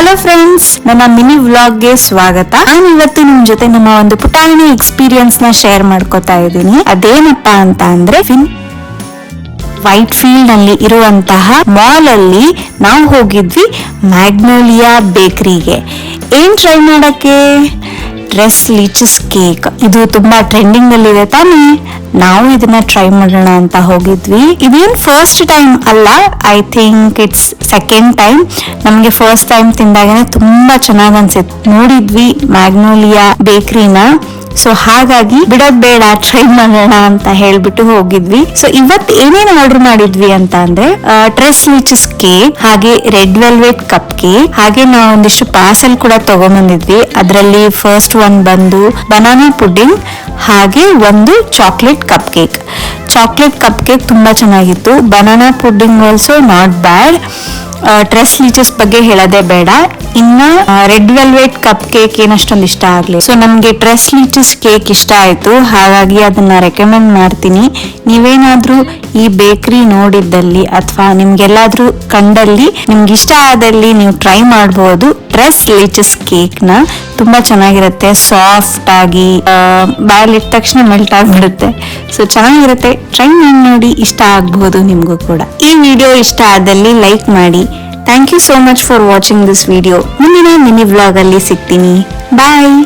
Hello friends, ನನ್ನ mini ವ್ಲಾಗ್ಗೆ ಸ್ವಾಗತ. ನಾನು ಇವತ್ತು ನಿಮ್ ಜೊತೆ ನಮ್ಮ ಒಂದು ಪುಟಾಣಿ ಎಕ್ಸ್ಪೀರಿಯನ್ಸ್ ನ ಶೇರ್ ಮಾಡ್ಕೋತಾ ಇದ್ದೀನಿ. ಅದೇನಪ್ಪಾ ಅಂತ ಅಂದ್ರೆ ವೈಟ್ ಫೀಲ್ಡ್ ನಲ್ಲಿ ಇರುವಂತಹ ಮಾಲ್ ಅಲ್ಲಿ ನಾವು ಹೋಗಿದ್ವಿ ಮ್ಯಾಗ್ನೋಲಿಯಾ ಬೇಕರಿಗೆ. ಏನ್ ಟ್ರೈ ಮಾಡಕ್ಕೆ? Dress leeches cake. ಇದು ತುಂಬಾ ಟ್ರೆಂಡಿಂಗ್ ಅಲ್ಲಿ ಇದೆ ತಾನೇ. ನಾವು ಇದನ್ನ ಟ್ರೈ ಮಾಡೋಣ ಅಂತ ಹೋಗಿದ್ವಿ. ಇದೇನ್ ಫಸ್ಟ್ ಟೈಮ್ ಅಲ್ಲ, I think it's second time. ನಮ್ಗೆ ಫಸ್ಟ್ ಟೈಮ್ ತಿಂದಾಗನೇ ತುಂಬಾ ಚೆನ್ನಾಗ್ ಅನ್ಸಿತ್ತು. ನೋಡಿದ್ವಿ ಮ್ಯಾಗ್ನೋಲಿಯಾ ಬೇಕರಿನ, ಸೊ ಹಾಗಾಗಿ ಬಿಡೋದ್ ಬೇಡ, ಟ್ರೈ ಮಾಡೋಣ ಅಂತ ಹೇಳ್ಬಿಟ್ಟು ಹೋಗಿದ್ವಿ. ಸೊ ಇವತ್ ಏನೇನು ಆರ್ಡರ್ ಮಾಡಿದ್ವಿ ಅಂತ ಅಂದ್ರೆ ಡ್ರೆಸ್ ಲೀಚಸ್ ಕೇಕ್, ಹಾಗೆ ರೆಡ್ ವೆಲ್ವೆಟ್ ಕಪ್ ಕೇಕ್, ಹಾಗೆ ನಾವು ಒಂದಿಷ್ಟು ಪಾರ್ಸೆಲ್ ಕೂಡ ತಗೊಂಡ್ಬಂದಿದ್ವಿ. ಅದರಲ್ಲಿ ಫಸ್ಟ್ ಒನ್ ಬಂದು ಬನಾನಾ ಪುಡ್ಡಿಂಗ್, ಹಾಗೆ ಒಂದು chocolate cup cake. Chocolate cup cake ತುಂಬಾ ಚೆನ್ನಾಗಿತ್ತು. Banana pudding also not bad. Dress leeches ಬಗ್ಗೆ ಹೇಳೋದೇ ಬೇಡ. ಇನ್ನ ರೆಡ್ ವೆಲ್ವೆಟ್ ಕಪ್ ಕೇಕ್ ಏನಷ್ಟೊಂದು ಇಷ್ಟ ಆಗ್ಲಿ. ಸೊ ನಮ್ಗೆ ಡ್ರೆಸ್ ಲೀಚಸ್ ಕೇಕ್ ಇಷ್ಟ ಆಯ್ತು, ಹಾಗಾಗಿ ಅದನ್ನ ರೆಕಮೆಂಡ್ ಮಾಡ್ತೀನಿ. ನೀವೇನಾದ್ರೂ ಈ ಬೇಕರಿ ನೋಡಿದ್ದಲ್ಲಿ ಅಥವಾ ನಿಮ್ಗೆಲ್ಲಾದ್ರೂ ಕಂಡಲ್ಲಿ ನಿಮ್ಗೆ ಇಷ್ಟ ಆದಲ್ಲಿ ನೀವು ಟ್ರೈ ಮಾಡಬಹುದು. ಡ್ರೆಸ್ ಲೀಚಸ್ ಕೇಕ್ ನ ತುಂಬಾ ಚೆನ್ನಾಗಿರುತ್ತೆ, ಸಾಫ್ಟ್ ಆಗಿ ಬಾಯಲ್ಲಿಟ್ಟ ತಕ್ಷಣ ಮೆಲ್ಟ್ ಆಗ್ಬಿಡುತ್ತೆ. ಸೊ ಚೆನ್ನಾಗಿರುತ್ತೆ, ಟ್ರೈ ಮಾಡಿ ನೋಡಿ, ಇಷ್ಟ ಆಗ್ಬಹುದು ನಿಮ್ಗೂ ಕೂಡ. ಈ ವಿಡಿಯೋ ಇಷ್ಟ ಆದಲ್ಲಿ ಲೈಕ್ ಮಾಡಿ. Thank you so much for watching this video. ಮುಂದಿನ ಮಿನಿ ವ್ಲಾಗ್ ಅಲ್ಲಿ ಸಿಗ್ತೀನಿ. ಬಾಯ್.